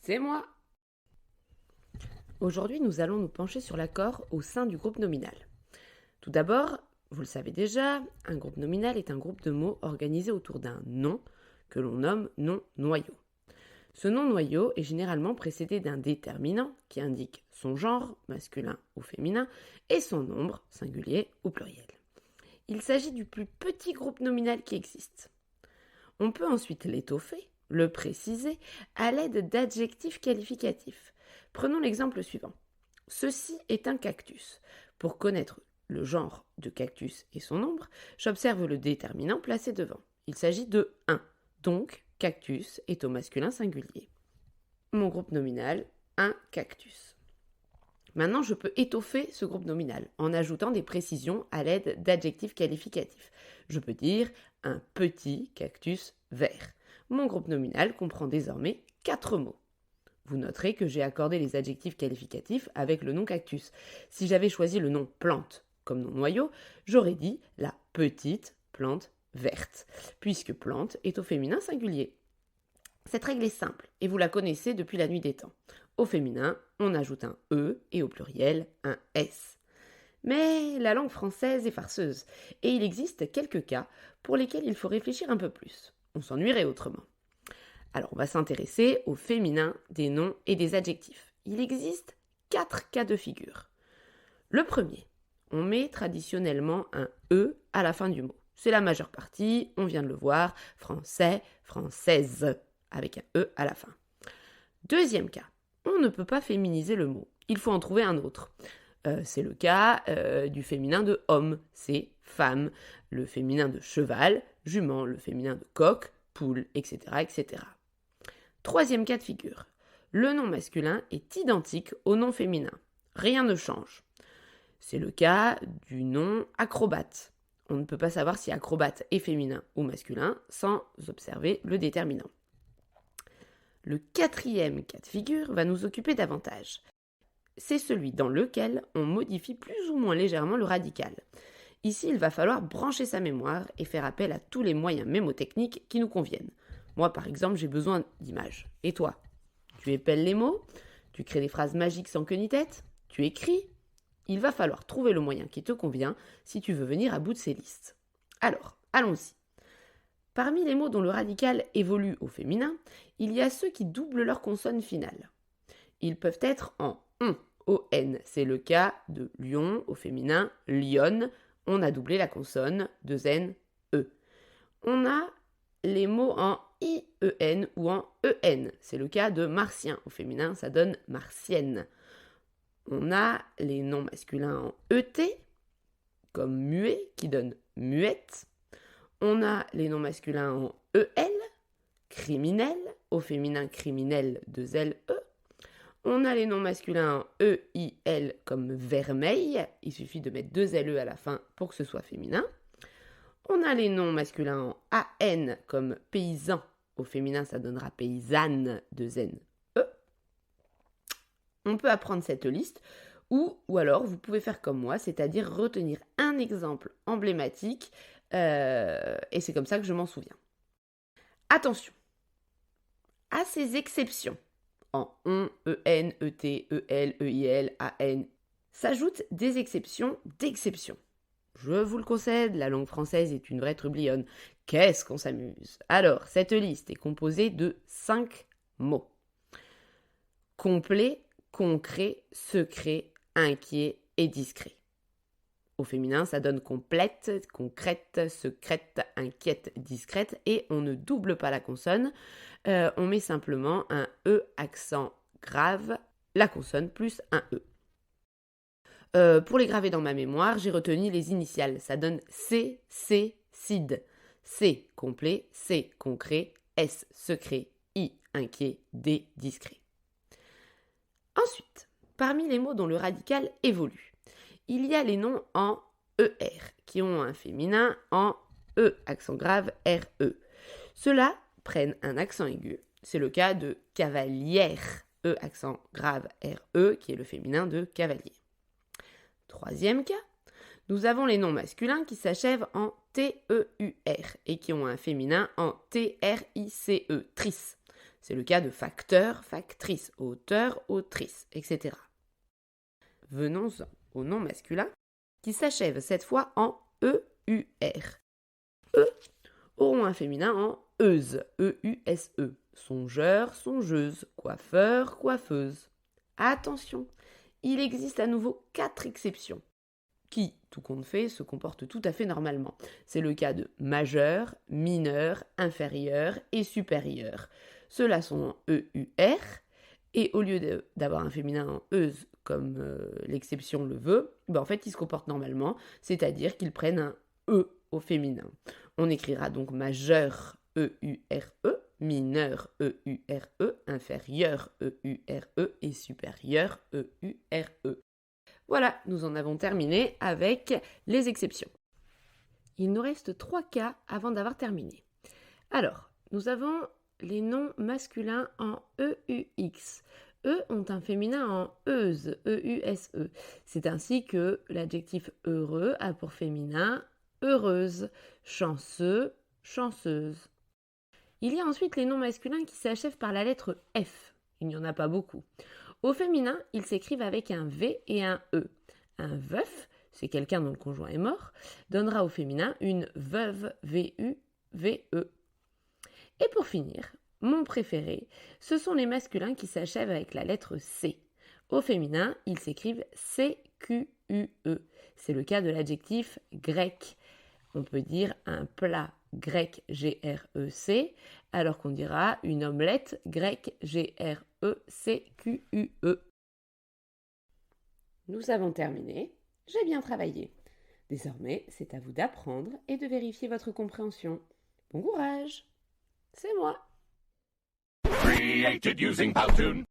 C'est moi. Aujourd'hui, nous allons nous pencher sur l'accord au sein du groupe nominal. Tout d'abord, vous le savez déjà, un groupe nominal est un groupe de mots organisé autour d'un nom que l'on nomme nom noyau. Ce nom noyau est généralement précédé d'un déterminant qui indique son genre, masculin ou féminin, et son nombre, singulier ou pluriel. Il s'agit du plus petit groupe nominal qui existe. On peut ensuite l'étoffer, le préciser, à l'aide d'adjectifs qualificatifs. Prenons l'exemple suivant. Ceci est un cactus. Pour connaître le genre de cactus et son nombre, j'observe le déterminant placé devant. Il s'agit de 1. Donc, cactus est au masculin singulier. Mon groupe nominal, un cactus. Maintenant, je peux étoffer ce groupe nominal en ajoutant des précisions à l'aide d'adjectifs qualificatifs. Je peux dire un petit cactus vert. Mon groupe nominal comprend désormais 4 mots. Vous noterez que j'ai accordé les adjectifs qualificatifs avec le nom cactus. Si j'avais choisi le nom plante comme nom noyau, j'aurais dit la petite plante verte, puisque plante est au féminin singulier. Cette règle est simple et vous la connaissez depuis la nuit des temps. Au féminin, on ajoute un E et au pluriel un S. Mais la langue française est farceuse et il existe quelques cas pour lesquels il faut réfléchir un peu plus. On s'ennuierait autrement. Alors on va s'intéresser au féminin des noms et des adjectifs. Il existe 4 cas de figure. Le premier, on met traditionnellement un E à la fin du mot. C'est la majeure partie, on vient de le voir, français, française, avec un E à la fin. Deuxième cas, on ne peut pas féminiser le mot, il faut en trouver un autre. C'est le cas du féminin de homme, c'est femme, le féminin de cheval, jument, le féminin de coq, poule, etc., etc. Troisième cas de figure, le nom masculin est identique au nom féminin, rien ne change. C'est le cas du nom acrobate. On ne peut pas savoir si acrobate est féminin ou masculin sans observer le déterminant. Le quatrième cas de figure va nous occuper davantage. C'est celui dans lequel on modifie plus ou moins légèrement le radical. Ici, il va falloir brancher sa mémoire et faire appel à tous les moyens mémotechniques qui nous conviennent. Moi, par exemple, j'ai besoin d'images. Et toi? Tu épelles les mots? Tu crées des phrases magiques sans queue ni tête? Tu écris? Il va falloir trouver le moyen qui te convient si tu veux venir à bout de ces listes. Alors, allons-y. Parmi les mots dont le radical évolue au féminin, il y a ceux qui doublent leur consonne finale. Ils peuvent être en on, c'est le cas de lion au féminin, lionne, on a doublé la consonne, n, e. On a les mots en ien ou en en, c'est le cas de martien au féminin, ça donne martienne. On a les noms masculins en et, comme muet, qui donne muette. On a les noms masculins en el, criminel, au féminin criminel, l, e. On a les noms masculins en eil, comme vermeil, il suffit de mettre 2 le à la fin pour que ce soit féminin. On a les noms masculins en an, comme paysan, au féminin ça donnera paysanne, n, e. On peut apprendre cette liste, ou alors vous pouvez faire comme moi, c'est-à-dire retenir un exemple emblématique, et c'est comme ça que je m'en souviens. Attention, à ces exceptions, en on, en, et, el, eil, an, s'ajoutent des exceptions d'exception. Je vous le concède, la langue française est une vraie trublione. Qu'est-ce qu'on s'amuse! Alors, cette liste est composée de 5 mots. Complet, concret, secret, inquiet et discret. Au féminin, ça donne complète, concrète, secrète, inquiète, discrète, et on ne double pas la consonne, on met simplement un E accent grave, la consonne plus un E. Pour les graver dans ma mémoire, j'ai retenu les initiales, ça donne C, cid. C, complet, C, concret, S, secret, I, inquiet, D, discret. Ensuite, parmi les mots dont le radical évolue, il y a les noms en ER, qui ont un féminin en E, accent grave, RE. Ceux-là prennent un accent aigu. C'est le cas de cavalière, E, accent grave, RE, qui est le féminin de cavalier. Troisième cas, nous avons les noms masculins qui s'achèvent en TEUR et qui ont un féminin en TRICE, tris. C'est le cas de facteur, factrice, auteur, autrice, etc. Venons-en au nom masculin qui s'achève cette fois en EUR. Eux auront un féminin en euse, E-U-S-E. Songeur, songeuse, coiffeur, coiffeuse. Attention, il existe à nouveau 4 exceptions qui, tout compte fait, se comportent tout à fait normalement. C'est le cas de majeur, mineur, inférieur et supérieur. Ceux-là sont en EUR, et au lieu d'avoir un féminin en euse, comme l'exception le veut, en fait, ils se comportent normalement, c'est-à-dire qu'ils prennent un E au féminin. On écrira donc majeur, E-U-R-E, mineur, E-U-R-E, inférieur, E-U-R-E, et supérieur, E-U-R-E. Voilà, nous en avons terminé avec les exceptions. Il nous reste 3 cas avant d'avoir terminé. Alors, nous avons les noms masculins en EUX. Eux ont un féminin en euse, E-U-S-E. C'est ainsi que l'adjectif heureux a pour féminin heureuse, chanceux, chanceuse. Il y a ensuite les noms masculins qui s'achèvent par la lettre F. Il n'y en a pas beaucoup. Au féminin, ils s'écrivent avec un V et un E. Un veuf, c'est quelqu'un dont le conjoint est mort, donnera au féminin une veuve, V-U-V-E. Et pour finir, mon préféré, ce sont les masculins qui s'achèvent avec la lettre C. Au féminin, ils s'écrivent C-Q-U-E. C'est le cas de l'adjectif grec. On peut dire un plat grec G-R-E-C, alors qu'on dira une omelette grecque G-R-E-C-Q-U-E. Nous avons terminé. J'ai bien travaillé. Désormais, c'est à vous d'apprendre et de vérifier votre compréhension. Bon courage! C'est moi! Created using Powtoon.